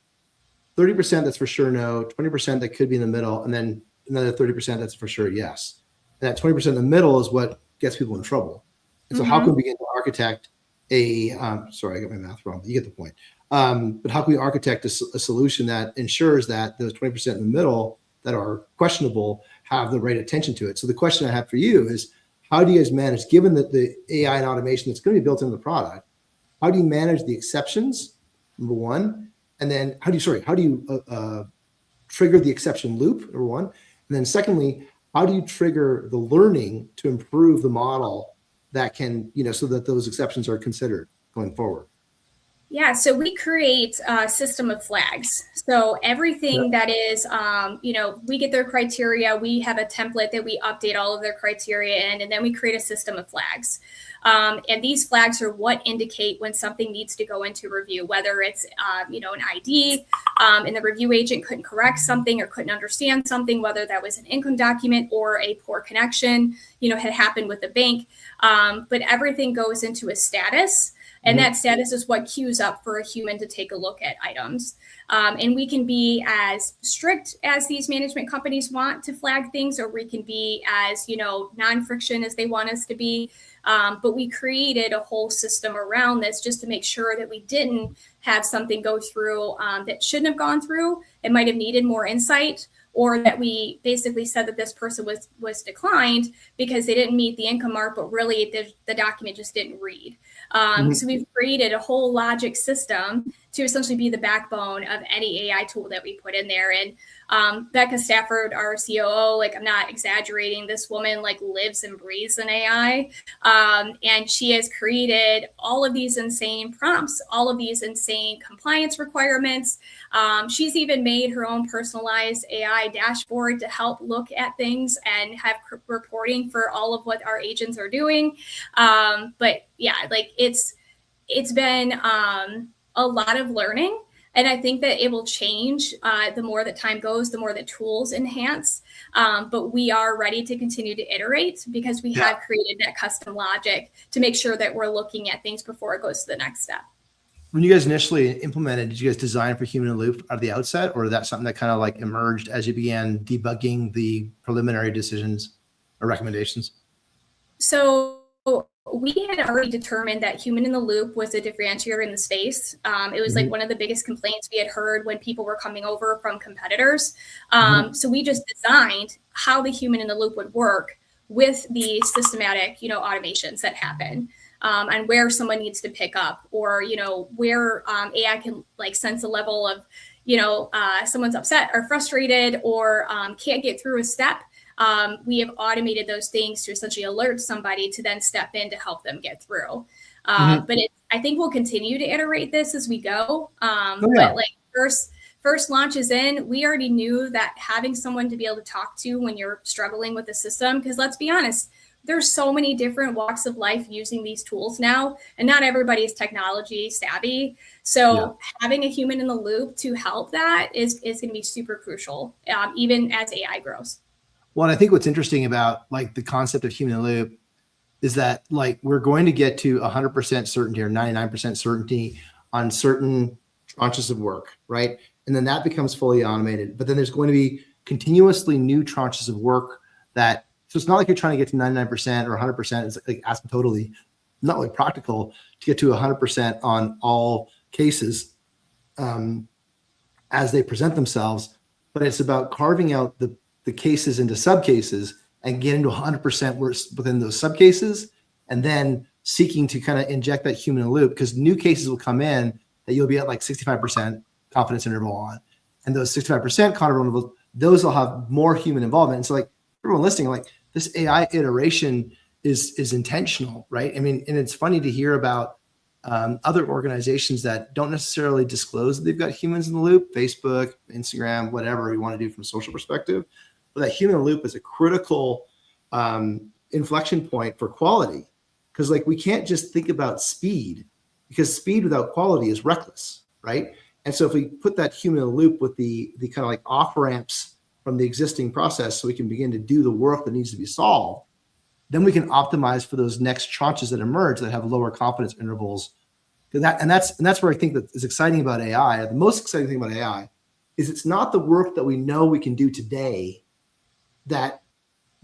30% that's for sure no, 20% that could be in the middle, and then another 30% that's for sure yes. And that 20% in the middle is what gets people in trouble. And so how can we begin to architect a sorry, I got my math wrong, but you get the point. But how can we architect a solution that ensures that those 20% in the middle that are questionable have the right attention to it? So the question I have for you is, how do you guys manage, given that the AI and automation that's going to be built into the product, how do you manage the exceptions, number one? And then how do you trigger the exception loop, number one? And then secondly, how do you trigger the learning to improve the model that can, you know, so that those exceptions are considered going forward? Yeah, so we create a system of flags. So everything that is, you know, we get their criteria, we have a template that we update all of their criteria in, and then we create a system of flags. And these flags are what indicate when something needs to go into review, whether it's, you know, an ID, and the review agent couldn't correct something or couldn't understand something, whether that was an income document or a poor connection, you know, had happened with the bank. But everything goes into a status. And that status is what queues up for a human to take a look at items. And we can be as strict as these management companies want to flag things, or we can be as, you know, non-friction as they want us to be. But we created a whole system around this just to make sure that we didn't have something go through that shouldn't have gone through. It might have needed more insight, or that we basically said that this person was declined because they didn't meet the income mark, but really the document just didn't read. So we've created a whole logic system to essentially be the backbone of any AI tool that we put in there. And Becca Stafford, our COO, like, I'm not exaggerating, this woman like lives and breathes in AI. And she has created all of these insane prompts, all of these insane compliance requirements. She's even made her own personalized AI dashboard to help look at things and have reporting for all of what our agents are doing. But yeah, like it's been a lot of learning. And I think that it will change the more that time goes, the more the tools enhance. But we are ready to continue to iterate because we have created that custom logic to make sure that we're looking at things before it goes to the next step. When you guys initially implemented, did you guys design for human in the loop at the outset, or is that something that kind of like emerged as you began debugging the preliminary decisions or recommendations? So we had already determined that human in the loop was a differentiator in the space. It was like one of the biggest complaints we had heard when people were coming over from competitors. So we just designed how the human in the loop would work with the systematic, you know, automations that happen. And where someone needs to pick up, or, you know, where AI can like sense a level of, you know, someone's upset or frustrated or can't get through a step. We have automated those things to essentially alert somebody to then step in to help them get through. But I think we'll continue to iterate this as we go. But like first launches in, we already knew that having someone to be able to talk to when you're struggling with the system, because let's be honest, there's so many different walks of life using these tools now, and not everybody is technology savvy. So having a human in the loop to help that is going to be super crucial, even as AI grows. Well, and I think what's interesting about like the concept of human in the loop is that like we're going to get to 100% certainty or 99% certainty on certain tranches of work, right? And then that becomes fully automated. But then there's going to be continuously new tranches of work that, so it's not like you're trying to get to 99% or 100%. It's like asymptotally not really practical to get to 100% on all cases as they present themselves. But it's about carving out the cases into subcases and getting to 100% within those subcases, and then seeking to kind of inject that human in the loop, because new cases will come in that you'll be at like 65% confidence interval on. And those 65% confidence intervals, those will have more human involvement. And so like everyone listening, like this AI iteration is intentional, right? I mean, and it's funny to hear about other organizations that don't necessarily disclose that they've got humans in the loop, Facebook, Instagram, whatever you want to do from a social perspective. But that human in the loop is a critical inflection point for quality, because like we can't just think about speed, because speed without quality is reckless, right? And so if we put that human in the loop with the kind of like off ramps from the existing process, so we can begin to do the work that needs to be solved, then we can optimize for those next tranches that emerge that have lower confidence intervals. And that's where I think that is exciting about AI. The most exciting thing about AI is it's not the work that we know we can do today that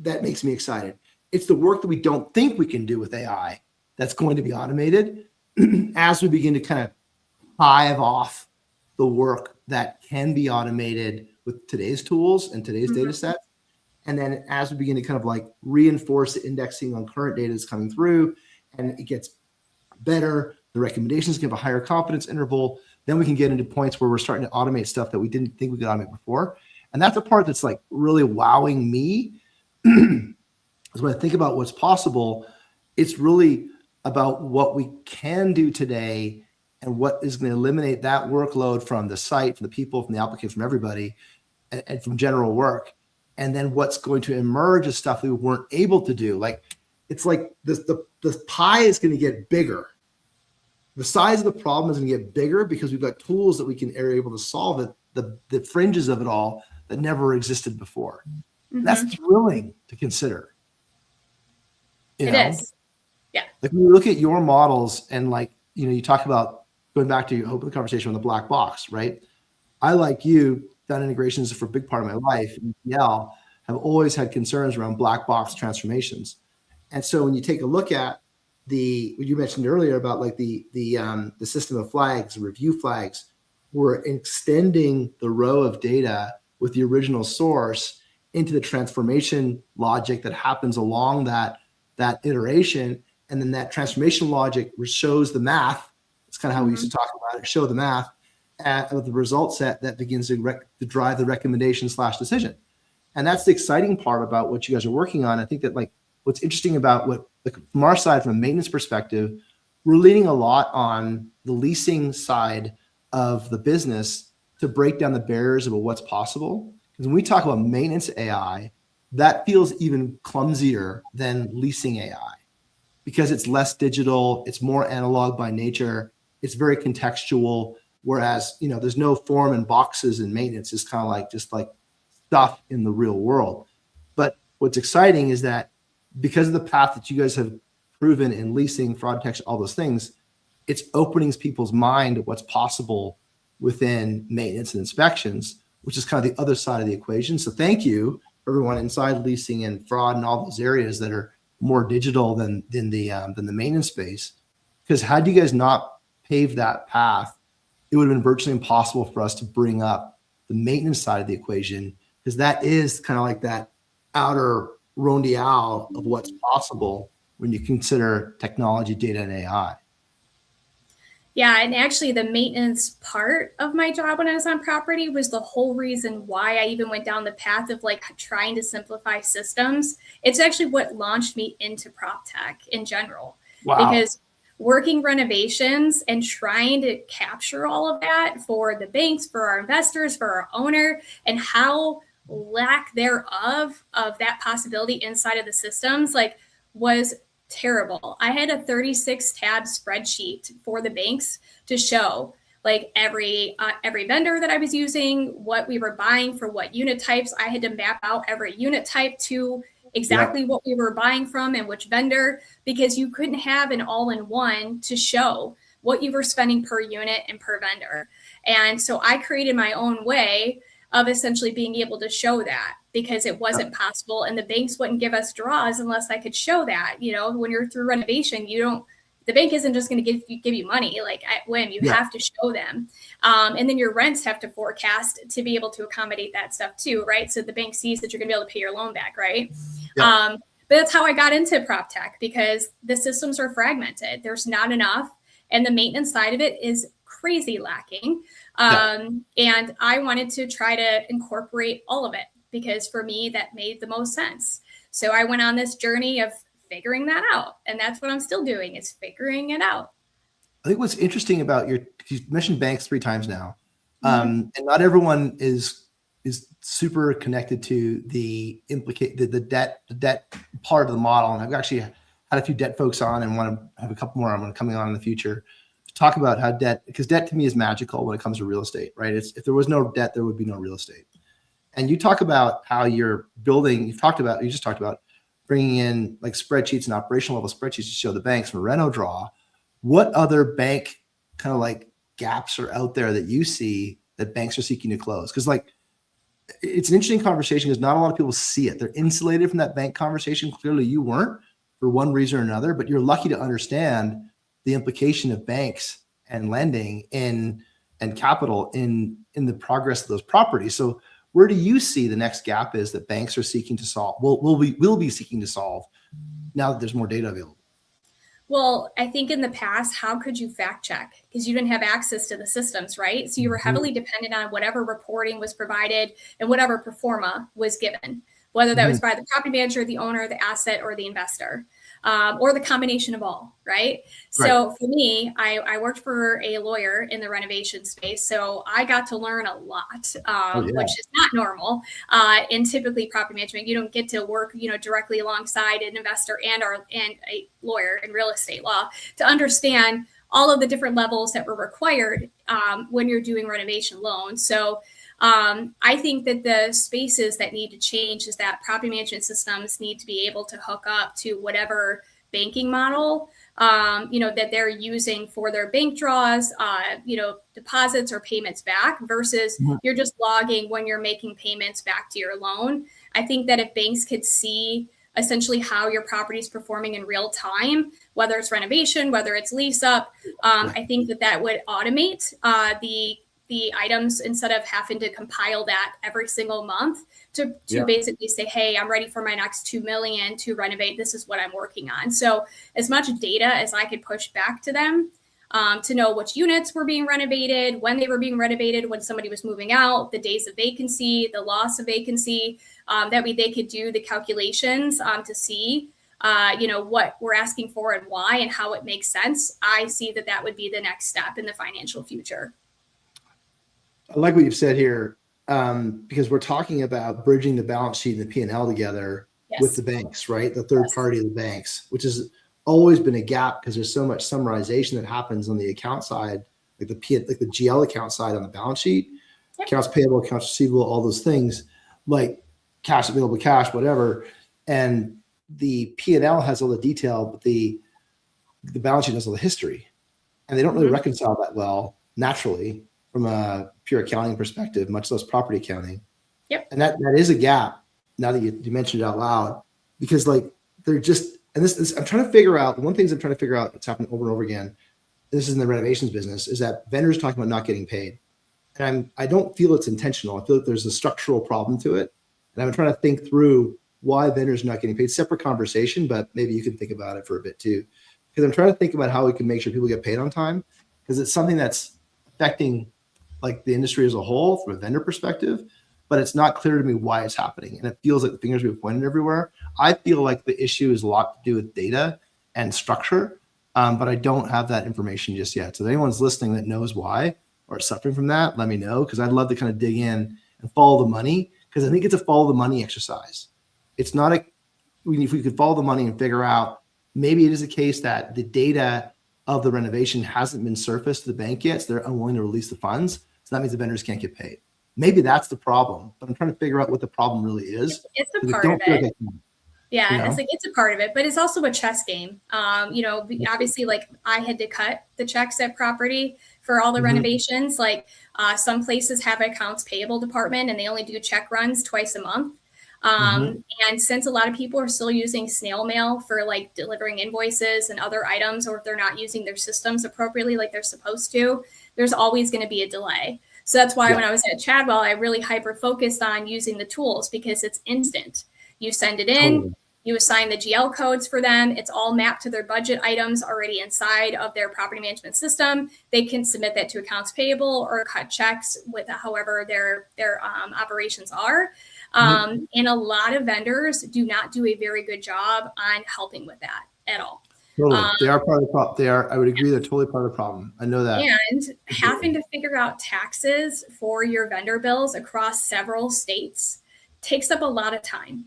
makes me excited. It's the work that we don't think we can do with AI that's going to be automated as we begin to kind of hive off the work that can be automated with today's tools and today's data sets. And then as we begin to kind of like reinforce the indexing on current data that's coming through and it gets better, the recommendations give a higher confidence interval, then we can get into points where we're starting to automate stuff that we didn't think we could automate before. And that's the part that's like really wowing me. Is when I think about what's possible, it's really about what we can do today and what is going to eliminate that workload from the site, from the people, from the applicant, from everybody, and from general work. And then what's going to emerge is stuff that we weren't able to do. Like it's like the pie is going to get bigger. The size of the problem is going to get bigger because we've got tools that we are able to solve it, the fringes of it all that never existed before. That's thrilling to consider. It is. Yeah. Like when you look at your models and like, you know, you talk about going back to your open conversation on the black box, right? I, like you, done integrations for a big part of my life. ETL have always had concerns around black box transformations. And so when you take a look at what you mentioned earlier about like the system of flags, review flags, we're extending the row of data with the original source into the transformation logic that happens along that iteration. And then that transformation logic shows the math. It's kind of how we used to talk about it, show the math with the result set that begins to drive the recommendation/decision. And that's the exciting part about what you guys are working on. I think that like what's interesting about from our side, from a maintenance perspective, we're leaning a lot on the leasing side of the business to break down the barriers about what's possible. Because when we talk about maintenance AI, that feels even clumsier than leasing AI because it's less digital, it's more analog by nature, it's very contextual. Whereas, you know, there's no form and boxes in maintenance. It's kind of like just like stuff in the real world. But what's exciting is that because of the path that you guys have proven in leasing, fraud detection, all those things, it's opening people's mind of what's possible within maintenance and inspections, which is kind of the other side of the equation. So thank you, everyone inside leasing and fraud and all those areas that are more digital than the maintenance space. Because had you guys not paved that path, it would have been virtually impossible for us to bring up the maintenance side of the equation, because that is kind of like that outer rondial of what's possible when you consider technology, data, and AI. Yeah, and actually the maintenance part of my job when I was on property was the whole reason why I even went down the path of like trying to simplify systems. It's actually what launched me into prop tech in general. Wow. Because working renovations and trying to capture all of that for the banks, for our investors, for our owner, and how lack thereof of that possibility inside of the systems like was terrible. I had a 36 tab spreadsheet for the banks to show like every vendor that I was using, what we were buying for what unit types. I had to map out every unit type to exactly what we were buying from and which vendor, because you couldn't have an all-in-one to show what you were spending per unit and per vendor. And so I created my own way of essentially being able to show that, because it wasn't possible, and the banks wouldn't give us draws unless I could show that. When you're through renovation, the bank isn't just going to give you money like at whim. You have to show them, and then your rents have to forecast to be able to accommodate that stuff too, right? So the bank sees that you're going to be able to pay your loan back, right? But that's how I got into prop tech, because the systems are fragmented. There's not enough, and the maintenance side of it is crazy lacking. And I wanted to try to incorporate all of it, because for me, that made the most sense. So I went on this journey of figuring that out. And that's what I'm still doing, is figuring it out. I think what's interesting about you mentioned banks 3 times now. And not everyone is super connected to the debt part of the model. And I've actually had a few debt folks on, and want to have a couple more I'm coming on in the future to talk about how because debt to me is magical when it comes to real estate, right? If there was no debt, there would be no real estate. And you talk about how you're building, you just talked about bringing in like spreadsheets and operational level spreadsheets to show the banks from Reno Draw. What other bank kind of like gaps are out there that you see that banks are seeking to close? Because like, it's an interesting conversation, because not a lot of people see it. They're insulated from that bank conversation. Clearly you weren't, for one reason or another, but you're lucky to understand the implication of banks and lending and capital in the progress of those properties. So where do you see the next gap is that banks are seeking to solve? Will be seeking to solve now that there's more data available? Well, I think in the past, how could you fact check? Because you didn't have access to the systems, right? So you were heavily dependent on whatever reporting was provided and whatever pro forma was given, whether that was by the property manager, the owner, the asset, or the investor, or the combination of all, right? So for me, I worked for a lawyer in the renovation space, so I got to learn a lot, which is not normal. In typically property management, you don't get to work, directly alongside an investor and a lawyer in real estate law to understand all of the different levels that were required when you're doing renovation loans. So I think that the spaces that need to change is that property management systems need to be able to hook up to whatever banking model, that they're using for their bank draws, deposits or payments back, versus you're just logging when you're making payments back to your loan. I think that if banks could see essentially how your property is performing in real time, whether it's renovation, whether it's lease up, I think that would automate the items, instead of having to compile that every single month to basically say, hey, I'm ready for my next 2 million to renovate. This is what I'm working on. So as much data as I could push back to them to know which units were being renovated, when they were being renovated, when somebody was moving out, the days of vacancy, the loss of vacancy, that way they could do the calculations to see what we're asking for and why and how it makes sense. I see that would be the next step in the financial future. I like what you've said here, because we're talking about bridging the balance sheet and the P&L together with the banks, right? The third party of the banks, which has always been a gap, because there's so much summarization that happens on the account side, like the GL account side on the balance sheet, accounts payable, accounts receivable, all those things, like cash, available cash, whatever. And the P&L has all the detail, but the balance sheet has all the history, and they don't really reconcile that well naturally from a pure accounting perspective, much less property accounting. And that is a gap, now that you mentioned it out loud, because like they're just, and this I'm trying to figure out, one thing I'm trying to figure out that's happened over and over again, this is in the renovations business, is that vendors talking about not getting paid. And I don't feel it's intentional. I feel like there's a structural problem to it. And I'm trying to think through why vendors are not getting paid. Separate conversation, but maybe you can think about it for a bit too. Because I'm trying to think about how we can make sure people get paid on time, because it's something that's affecting like the industry as a whole from a vendor perspective, but it's not clear to me why it's happening. And it feels like the fingers being pointed everywhere. I feel like the issue is a lot to do with data and structure, but I don't have that information just yet. So if anyone's listening that knows why or is suffering from that, let me know, because I'd love to kind of dig in and follow the money, because I think it's a follow the money exercise. It's not if we could follow the money and figure out, maybe it is a case that the data of the renovation hasn't been surfaced to the bank yet, so they're unwilling to release the funds. So that means the vendors can't get paid. Maybe that's the problem, but I'm trying to figure out what the problem really is. It's a part of it. Yeah, it's like it's a part of it, but it's also a chess game. Obviously, like I had to cut the checks at property for all the renovations. Like some places have an accounts payable department, and they only do check runs twice a month. And since a lot of people are still using snail mail for like delivering invoices and other items, or if they're not using their systems appropriately like they're supposed to, there's always going to be a delay. So that's why when I was at Chadwell, I really hyper focused on using the tools because it's instant. You send it in, you assign the GL codes for them. It's all mapped to their budget items already inside of their property management system. They can submit that to accounts payable or cut checks with however their operations are. And a lot of vendors do not do a very good job on helping with that at all. Totally. They are part of the problem. I would agree, they're totally part of the problem. I know that. And having to figure out taxes for your vendor bills across several states takes up a lot of time.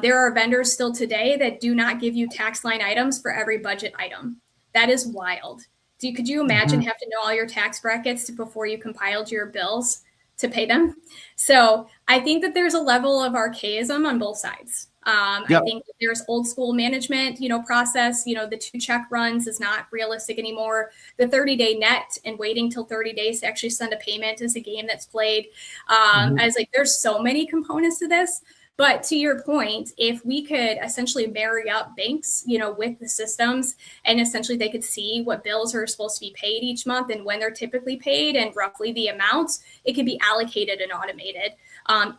There are vendors still today that do not give you tax line items for every budget item. That is wild. Could you imagine having to know all your tax brackets before you compiled your bills to pay them? So I think that there's a level of archaism on both sides. I think that there's old school management, process, the 2 check runs is not realistic anymore. The 30-day net and waiting till 30 days to actually send a payment is a game that's played. I was like, there's so many components to this. But to your point, if we could essentially marry up banks, with the systems, and essentially they could see what bills are supposed to be paid each month and when they're typically paid and roughly the amounts, it could be allocated and automated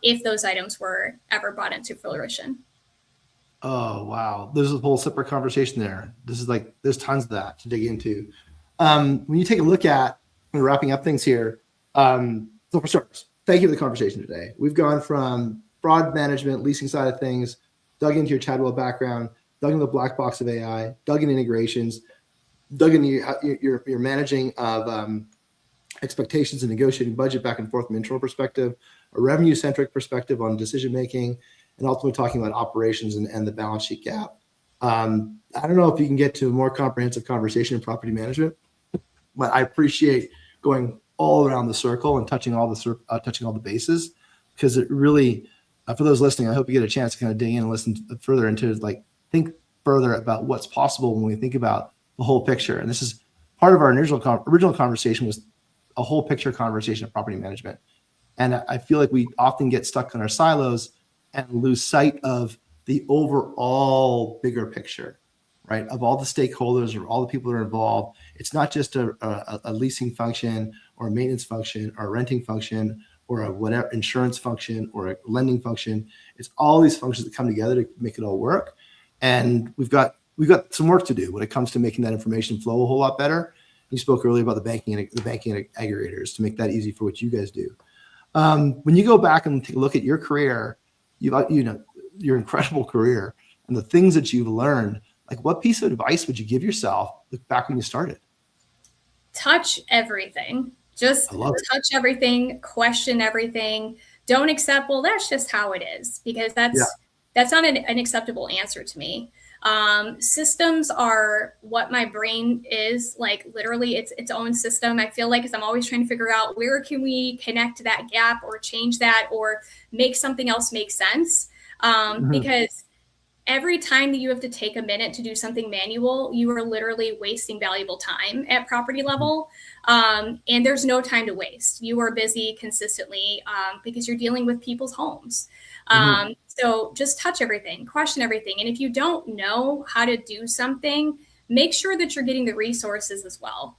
if those items were ever brought into fruition. Oh, wow. There's a whole separate conversation there. This is like, there's tons of that to dig into. When you take a look at, when we're wrapping up things here, so for starters, thank you for the conversation today. We've gone from fraud management, leasing side of things, dug into your Chadwell background, dug into the black box of AI, dug into integrations, dug into your managing of expectations and negotiating budget back and forth from an internal perspective, a revenue-centric perspective on decision-making, and ultimately talking about operations and the balance sheet gap. I don't know if you can get to a more comprehensive conversation in property management, but I appreciate going all around the circle and touching all the bases, because it really, for those listening, I hope you get a chance to kind of dig in and listen further into, like, think further about what's possible when we think about the whole picture. And this is part of our original conversation was a whole picture conversation of property management. And I feel like we often get stuck in our silos and lose sight of the overall bigger picture, right? Of all the stakeholders or all the people that are involved. It's not just a leasing function or a maintenance function or a renting function or a whatever insurance function or a lending function. It's all these functions that come together to make it all work. And we've got some work to do when it comes to making that information flow a whole lot better. You spoke earlier about the banking aggregators to make that easy for what you guys do. When you go back and take a look at your career, your incredible career and the things that you've learned, like, what piece of advice would you give yourself back when you started? Touch everything. Just touch everything, question everything. Don't accept, well, that's just how it is, because that's not an acceptable answer to me. Systems are what my brain is, like, literally its own system. I feel like, as I'm always trying to figure out where can we connect that gap or change that or make something else make sense. Because every time that you have to take a minute to do something manual, you are literally wasting valuable time at property level. And there's no time to waste. You are busy consistently because you're dealing with people's homes. So just touch everything, question everything. And if you don't know how to do something, make sure that you're getting the resources as well.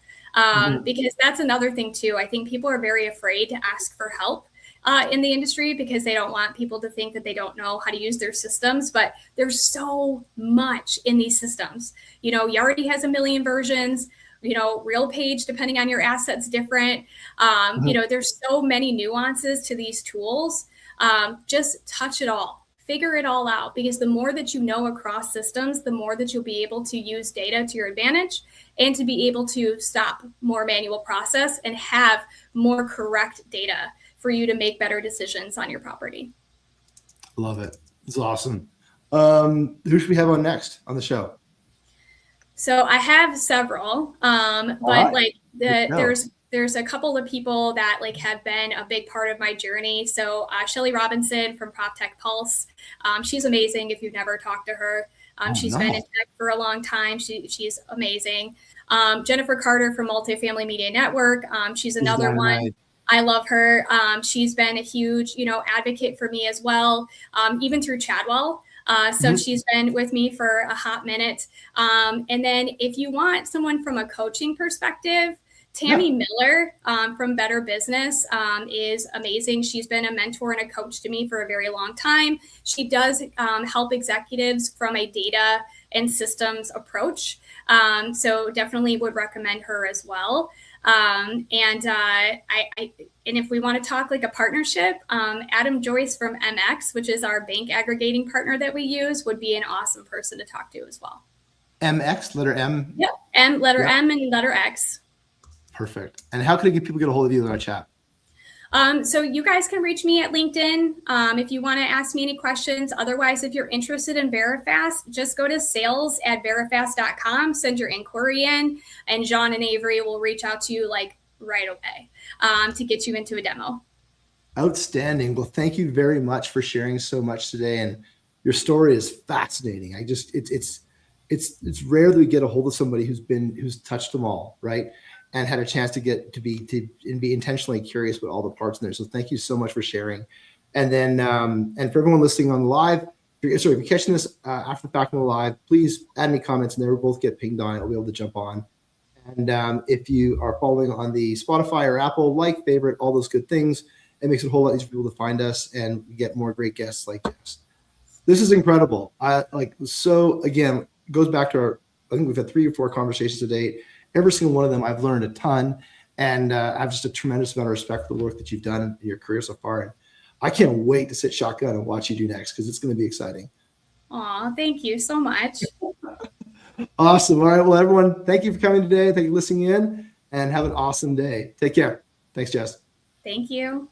Because that's another thing too. I think people are very afraid to ask for help in the industry because they don't want people to think that they don't know how to use their systems. But there's so much in these systems. Yardi has a million versions. RealPage, depending on your assets, different. There's so many nuances to these tools. Just touch it all, figure it all out, because the more that you know across systems, the more that you'll be able to use data to your advantage and to be able to stop more manual process and have more correct data for you to make better decisions on your property. Love it. It's awesome. Who should we have on next on the show? So I have several, but there's there's a couple of people that like have been a big part of my journey. So Shelly Robinson from PropTech Pulse, she's amazing. If you've never talked to her, she's been in tech for a long time. She's amazing. Jennifer Carter from Multifamily Media Network. She's another one. I love her. She's been a huge, advocate for me as well, even through Chadwell. So she's been with me for a hot minute. And then if you want someone from a coaching perspective, Tammy Miller from Better Business is amazing. She's been a mentor and a coach to me for a very long time. She does help executives from a data and systems approach. So definitely would recommend her as well. And if we want to talk like a partnership, Adam Joyce from MX, which is our bank aggregating partner that we use, would be an awesome person to talk to as well. MX, letter M? Yep, M and letter X. Perfect. And how can people get a hold of you in our chat? So you guys can reach me at LinkedIn if you want to ask me any questions. Otherwise, if you're interested in Verifast, just go to sales@verifast.com, send your inquiry in, and John and Avery will reach out to you like right away to get you into a demo. Outstanding. Well, thank you very much for sharing so much today. And your story is fascinating. It's rare that we get a hold of somebody who's touched them all, right? And had a chance to be intentionally curious about all the parts in there. So thank you so much for sharing. And then, and for everyone listening on the live, if you're catching this after the fact on the live, please add any comments and they will both get pinged on. I'll be able to jump on. And if you are following on the Spotify or Apple, favorite, all those good things, it makes it a whole lot easier for people to find us and get more great guests like Jess. This is incredible. So again, it goes back to I think we've had 3 or 4 conversations to date. Every single one of them, I've learned a ton, and I have just a tremendous amount of respect for the work that you've done in your career so far. And I can't wait to sit shotgun and watch you do next because it's going to be exciting. Aw, thank you so much. Awesome. All right. Well, everyone, thank you for coming today. Thank you for listening in, and have an awesome day. Take care. Thanks, Jess. Thank you.